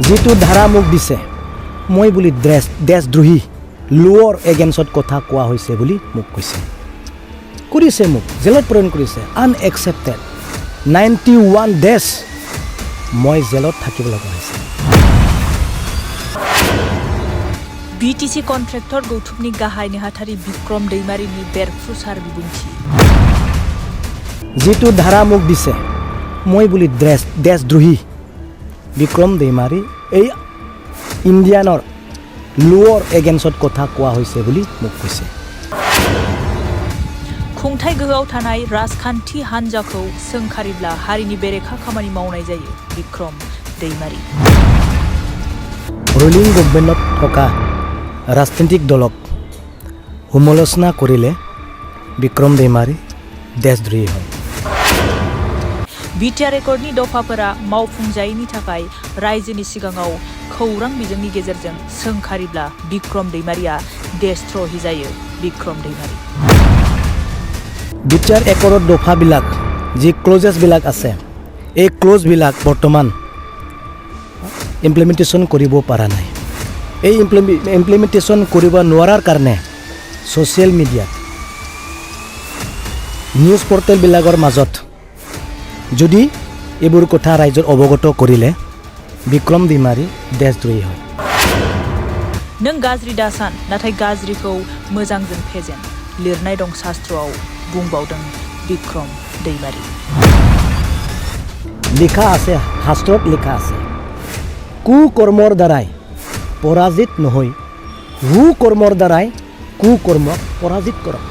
যেটো ধাৰা মোক দিছে মই বুলি দেশদ্ৰোহী লোৱাৰ এগেইনষ্টত কথা কোৱা হৈছে বুলি মোক কৈছে কৰিছে মোক জেলত প্ৰেৰণ কৰিছে আনএক্সেপ্টেড 91 ডেজ মই জেলত থাকিব লগা হৈছে BTC কন্ট্ৰাক্টৰ গৌথুমনি গাহাই নেহাথাৰি বিক্ৰম दैमारिनि बेरफ्रुसार बिबुंथि যেটো ধাৰা মোক দিছে মই বুলি দেশদ্ৰোহী বিক্ৰম दैमारि এই ইণ্ডিয়ানৰ লোৱাৰ এগেইনষ্টত কথা কোৱা হৈছে বুলি মোক কৈছে खुंथाय गोहोआव थानाय राजखान्थि हान्जाखौ सोंखारिब्ला हारिनि बेरेखा खामानि मावनाय जायो बिक्रम दैमारि रुलिं गभर्नमेन्टत থকা राजनीतिक दलक सমালোচনা কৰিলে বিক্ৰম दैमारि देशद्रोही হয় बिटिआर रेकर्डनि दफाफोरा मावफुंजायैनि थाखाय रायजोनि सिगाङाव खौरां बिजोंनि गेजेरजों सोंखारिब्ला बिक्रम दैमारिया देशद्रोही जायो बिक्रम दैमारि बिटिआर रेकर्डर दफाবিলাক যি ক্লজেছবিলাক আছে এই ক্লজবিলাক বৰ্তমান ইমপ্লিমেন্টেশন কৰিব পৰা নাই এই ইমপ্লিমেন্টেশন কৰিব নোৱাৰাৰ কাৰণে সোশ্যাল মিডিয়াত নিউজ পৰ্টেলবিলাকৰ মাজত যদি এইবোৰ কথা ৰাইজৰ অৱগত কৰিলে বিক্ৰম दैमारि देशद्रोही হয় नों गाज्रि दासान नाथाय गाज्रिखौ मोजांजों फेजेन लिरनाय दं शास्त्रआव बुंबावदों बिक्रम दैमारि লিখা আছে শাস্ত্ৰত লিখা আছে কুকৰ্মৰ দ্বাৰাই পৰাজিত নহয় কৰ্মৰ দ্বাৰাই কুকৰ্ম পৰাজিত কৰক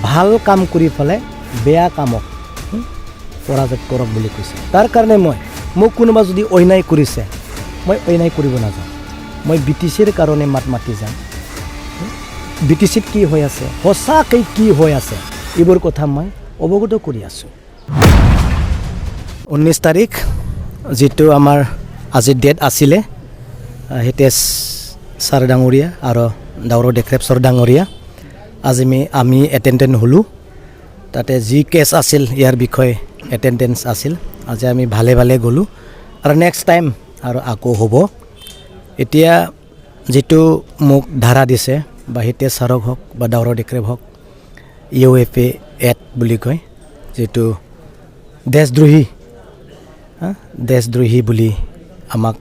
ভাল কাম কৰি ফলে বেয়া কামক পৰাজিত কৰক বুলি কৈছে তাৰ কাৰণে মোক কোনোবা যদি অন্যায় কৰিছে মই অন্যায় কৰিব নাযাওঁ মই বিটিচিৰ কাৰণে মাতি যাম বিটিচিত কি হৈ আছে সঁচাকৈ কি হৈ আছে এইবোৰ কথা মই অৱগত কৰি আছোঁ 19 তাৰিখ যেটো আমাৰ আজি ডেট আছিলে হিতেশ ছাৰ ডাঙৰীয়া আৰু দাউৰ ডেক্ৰেপ ছাৰ ডাঙৰীয়া আজি আমি এটেণ্ডেন্ট হলো তাতে যি কেছ আছিল ইয়াৰ বিষয়ে এটেণ্ডেন্স আছিল আজি আমি ভালে গলো আৰু নেক্সট টাইম আৰু আকৌ হ'ব এতিয়া যেটো মোক ধাৰা দিছে বা হিতেশ ছাৰক হওক বা দাউৰ ডেক্ৰেপ হওক UFA এক্ট বুলি কয় যেটো দেশদ্ৰোহী বুলি আমাক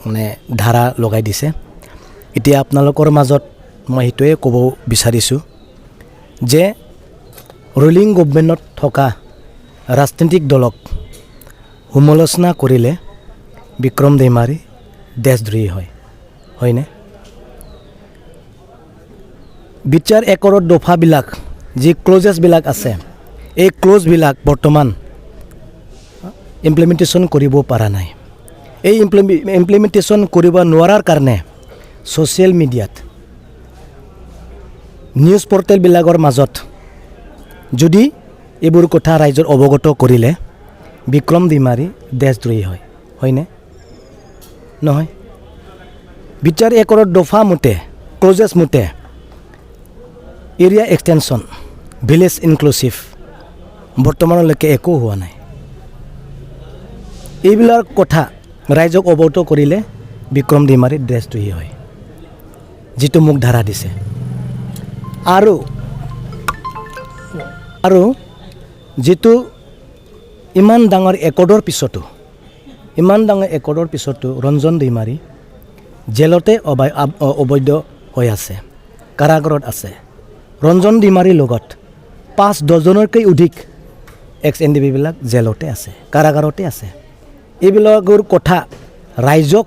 মানে ধাৰা লগাই দিছে এতিয়া আপোনালোকৰ মাজত মই হেতুৱে ক'ব বিচাৰিছোঁ যে ৰুলিং গভৰ্নমেণ্টত থকা ৰাজনীতিক দলক সমালোচনা কৰিলে বিক্ৰম दैमारि দেশদ্ৰোহী হয় হয়নে বিটিআৰ ৰেকৰ্ডৰ দফাবিলাক যি ক্লজেছবিলাক আছে এই ক্লজবিলাক বৰ্তমান ইমপ্লিমেন্টেশন কৰিব পৰা নাই এই ইমপ্লিমেন্টেশন কৰিব নোৱাৰাৰ কাৰণে সোশ্যাল মিডিয়াত নিউজ পৰ্টেলবিলাকৰ মাজত যদি এইবোৰ কথা ৰাইজৰ অৱগত কৰিলে বিক্ৰম दैमारि দেশদ্ৰোহী হয় হয়নে নহয় বিটিআৰ ৰেকৰ্ডৰ দফা মতে ক্লজেছ মতে এৰিয়া এক্সটেনশন ভিলেজ ইনক্লুসিভ বৰ্তমানলৈকে একো হোৱা নাই এইবিলাক কথা ৰাইজক অৱগত কৰিলে বিক্ৰম दैमारि দেশদ্ৰোহী হয় যেটো মোক ধাৰা দিছে আৰু যেটো ইমান ডাঙৰ একৰ্ডৰ পিছতো ৰঞ্জন दैमारि জেলতে অবৈধ হৈ আছে কাৰাগাৰত আছে ৰঞ্জন दैमारिৰ লগত 5 ডজনতকৈ অধিক এক্স এনডিবি বিলাক জেলতে আছে কাৰাগাৰতে আছে এইবিলাকৰ কথা ৰাইজক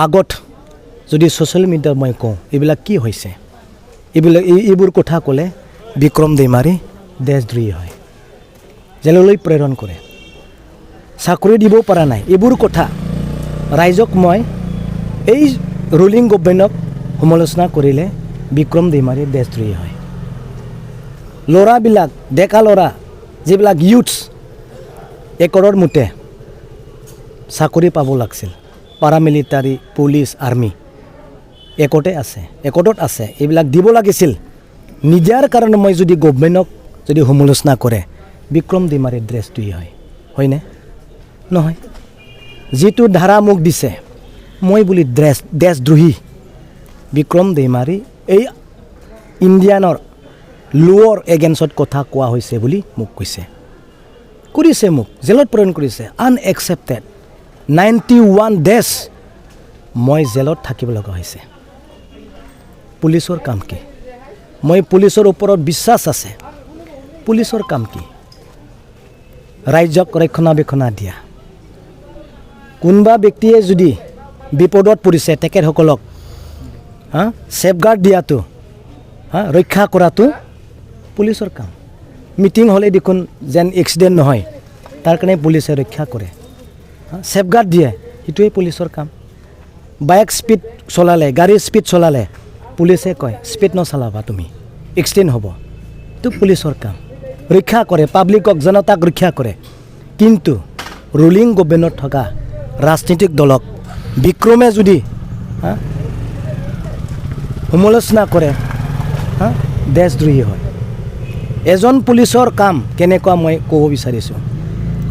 আগত যদি সোশ্যাল মিডিয়াত মই কওঁ এইবিলাক কি হৈছে এইবোৰ কথা ক'লে বিক্ৰম दैमारि দেশদ্ৰোহী হয় জেললৈ প্ৰেৰণ কৰে চাকৰি দিব পৰা নাই এইবোৰ কথা ৰাইজক মই এই ৰুলিং গভৰ্নমেণ্টক সমালোচনা কৰিলে বিক্ৰম दैमारि দেশদ্ৰোহী হয় ল'ৰাবিলাক ডেকা ল'ৰা যিবিলাক ইউথছ একৰৰ মতে চাকৰি পাব লাগছিল পাৰামিলিটাৰী পুলিচ আৰ্মি একটত আছে এইবিলাক দিব লাগিছিল নিজাৰ কাৰণে মই যদি গভৰ্নমেণ্টক যদি সমালোচনা কৰে বিক্ৰম दैमारि দেশদ্ৰোহী হয় হয়নে নহয় যিটো ধাৰা মোক দিছে মই বুলি দেশদ্ৰোহী বিক্ৰম দৈমাৰী এই ইণ্ডিয়ানৰ লোৱাৰ এগেইনষ্টত কথা কোৱা হৈছে বুলি মোক কৈছে কৰিছে মোক জেলত প্ৰেৰণ কৰিছে আনএকচেপ্টেড 91 ডেজ মই জেলত থাকিব লগা হৈছে পুলিচৰ কাম কি মই পুলিচৰ ওপৰত বিশ্বাস আছে পুলিচৰ কাম কি ৰাজ্যক ৰক্ষণাবেক্ষণা দিয়া কোনোবা ব্যক্তিয়ে যদি বিপদত পৰিছে তেখেতসকলক সেফগাৰ্ড দিয়াটো ৰক্ষা কৰাটো পুলিচৰ কাম মিটিং হ'লে দেখোন যেন এক্সিডেণ্ট নহয় তাৰ কাৰণে পুলিচে ৰক্ষা কৰে সেফগাৰ্ড দিয়ে সেইটোৱে পুলিচৰ কাম বাইক স্পীড চলালে গাড়ী স্পীড চলালে পুলিচে কয় স্পীড নচলাবা তুমি এক্সিডেণ্ট হ'ব এইটো পুলিচৰ কাম ৰক্ষা কৰে পাব্লিকক জনতাক ৰক্ষা কৰে কিন্তু ৰুলিং গভৰ্ণমেণ্টত থকা ৰাজনৈতিক দলক বিক্ৰমে যদি সমালোচনা কৰে দেশদ্ৰোহী হয় এজন পুলিচৰ কাম কেনেকুৱা মই ক'ব বিচাৰিছোঁ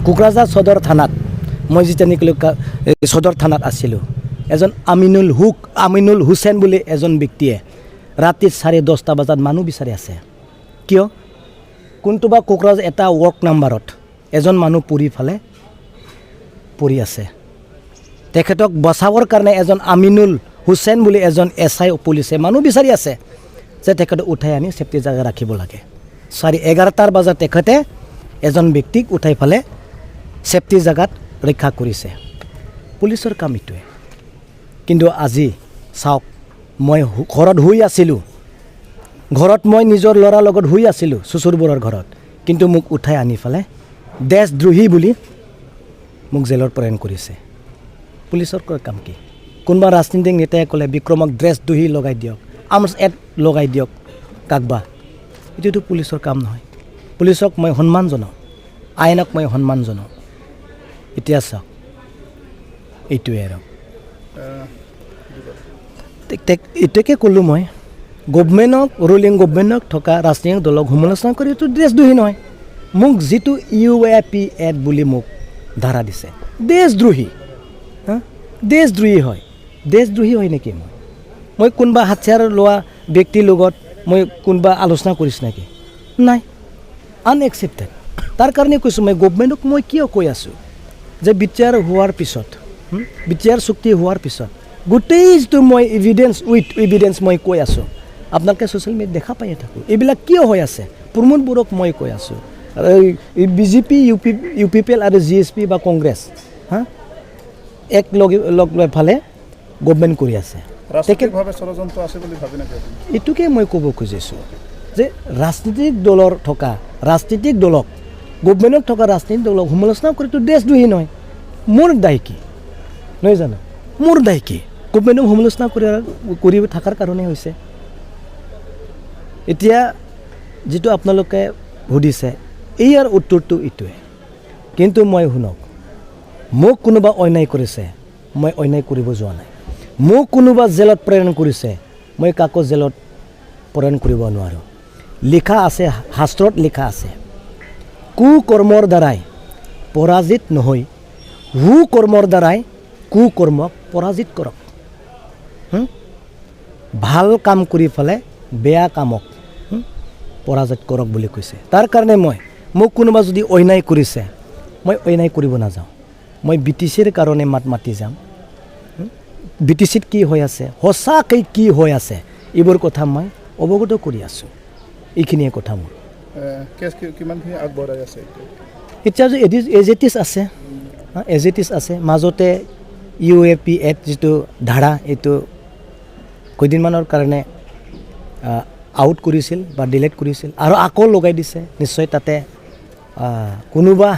কোকৰাঝাৰ সদৰ থানাত মই যেতিয়া নেকি সদৰ থানাত আছিলোঁ এজন আমিনুল হুছেইন বুলি এজন ব্যক্তিয়ে ৰাতি 10:30 বজাত মানুহ বিচাৰি আছে কিয় কোনটোবা কোকৰাঝাৰ এটা ৱৰ্ক নাম্বাৰত এজন মানুহ পৰি আছে তেখেতক বচাবৰ কাৰণে এজন আমিনুল হুছেইন বুলি এজন SI পুলিচে মানুহ বিচাৰি আছে যে তেখেতক উঠাই আনি সেফটি জাগা ৰাখিব লাগে 11:30 বজাত তেখেতে এজন ব্যক্তিক উঠাই ফালে সেফটি জাগাত ৰক্ষা কৰিছে পুলিচৰ কাম এইটোৱে কিন্তু আজি চাওক মই ঘৰত শুই আছিলোঁ ঘৰত মই নিজৰ ল'ৰাৰ লগত শুই আছিলোঁ চুচুৰবোৰৰ ঘৰত কিন্তু মোক উঠাই আনি ফালে দেশদ্ৰোহী বুলি মোক জেলত প্ৰেৰণ কৰিছে পুলিচৰ কাম কি কোনোবা ৰাজনীতিক নেতাই ক'লে বিক্ৰমক দেশদ্ৰোহী লগাই দিয়ক আৰ্মছ এক্ট লগাই দিয়ক কাকবা এইটোতো পুলিচৰ কাম নহয় পুলিচক মই সন্মান জনাওঁ আইনক মই সন্মান জনাওঁ এতিয়া চাওক এইটোৱে আৰু এইটোকে ক'লোঁ মই গভৰ্ণমেণ্টক ৰুলিং গভৰ্ণমেণ্টক থকা ৰাজনৈতিক দলক সমালোচনা কৰি এইটো দেশদ্ৰোহী নহয় মোক যিটো UAP এক্ট বুলি মোক ধাৰা দিছে দেশদ্ৰোহী দেশদ্ৰোহী হয় নেকি মই কোনোবা হাতিয়াৰ লোৱা ব্যক্তিৰ লগত মই কোনোবা আলোচনা কৰিছোঁ নেকি নাই আনএকচেপ্টেড তাৰ কাৰণে কৈছোঁ মই গভৰ্ণমেণ্টক মই কিয় কৈ আছোঁ যে বিচাৰ হোৱাৰ পিছত বিচাৰ চুক্তি হোৱাৰ পিছত গোটেই যিটো মই এভিডেন্স মই কৈ আছোঁ আপোনালোকে ছ'চিয়েল মিডিয়াত দেখা পায়ে থাকোঁ এইবিলাক কিয় হৈ আছে প্ৰমোদ বড়োক মই কৈ আছোঁ বিজেপি UPPL আৰু GSP বা কংগ্ৰেছ এক লগ লৈ ফালে গভৰ্ণমেণ্ট কৰি আছে এইটোকে মই ক'ব খুজিছোঁ যে ৰাজনৈতিক দলক গভৰ্ণমেণ্টত থকা ৰাজনৈতিক দলক সমালোচনা কৰিতো দেশদ্ৰোহী নহয় মোৰ দায় কি নহয় জানো মোৰ দায় কি গভৰ্ণমেণ্টক সমালোচনা কৰি থকাৰ কাৰণে হৈছে এতিয়া যিটো আপোনালোকে সুধিছে ইয়াৰ উত্তৰটো এইটোৱে কিন্তু মই শুনক মোক কোনোবা অন্যায় কৰিছে মই অন্যায় কৰিব যোৱা নাই মোক কোনোবা জেলত প্ৰেৰণ কৰিছে মই কাকো জেলত প্ৰেৰণ কৰিব নোৱাৰোঁ লিখা আছে শাস্ত্ৰত লিখা আছে কুকৰ্মৰ দ্বাৰাই পৰাজিত নহয় সুকৰ্মৰ দ্বাৰাই কুকৰ্মক পৰাজিত কৰক ভাল কাম কৰি ফেলে বেয়া কামক পৰাজিত কৰক বুলি কৈছে তাৰ কাৰণে মোক কোনোবা যদি অন্যায় কৰিছে মই অন্যায় কৰিব নাযাওঁ মই BTCৰ কাৰণে মাতি যাম BTCত কি হৈ আছে সঁচাকৈ কি হৈ আছে এইবোৰ কথা মই অৱগত কৰি আছোঁ এইখিনিয়ে কথা মোৰ এতিয়া যে এজিটিছ আছে মাজতে UAP এক্ট যিটো ধাৰা এইটো কেইদিনমানৰ কাৰণে আউট কৰিছিল বা ডিলেট কৰিছিল আৰু আকৌ লগাই দিছে নিশ্চয় তাতে কোনোবা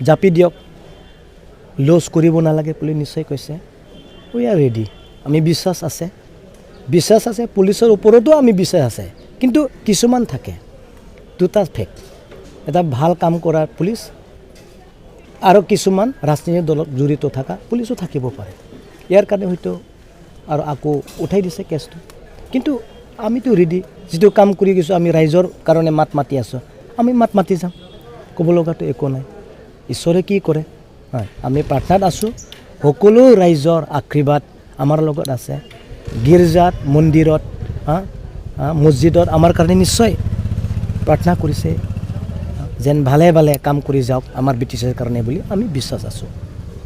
জাপি দিয়ক লছ কৰিব নালাগে বুলি নিশ্চয় কৈছে উই আৰ ৰেডি আমি বিশ্বাস আছে পুলিচৰ ওপৰতো আমি বিশ্বাস আছে কিন্তু কিছুমান থাকে দুটা ফেক্ট এটা ভাল কাম কৰা পুলিচ আৰু কিছুমান ৰাজনৈতিক দলত জড়িত থকা পুলিচো থাকিব পাৰে ইয়াৰ কাৰণে হয়তো আৰু আকৌ উঠাই দিছে কেছটো কিন্তু আমিতো ৰেডি যিটো কাম কৰি গৈছোঁ আমি ৰাইজৰ কাৰণে মাতি আছোঁ আমি মাতি যাম ক'ব লগাটো একো নাই ঈশ্বৰে কি কৰে হয় আমি প্ৰাৰ্থনাত আছোঁ সকলো ৰাইজৰ আশীৰ্বাদ আমাৰ লগত আছে গীৰ্জাত মন্দিৰত মছজিদত আমাৰ কাৰণে নিশ্চয় প্ৰাৰ্থনা কৰিছে যেন ভালে ভালে কাম কৰি যাওক আমাৰ ব্ৰিটিছৰ কাৰণে বুলি আমি বিশ্বাস আছোঁ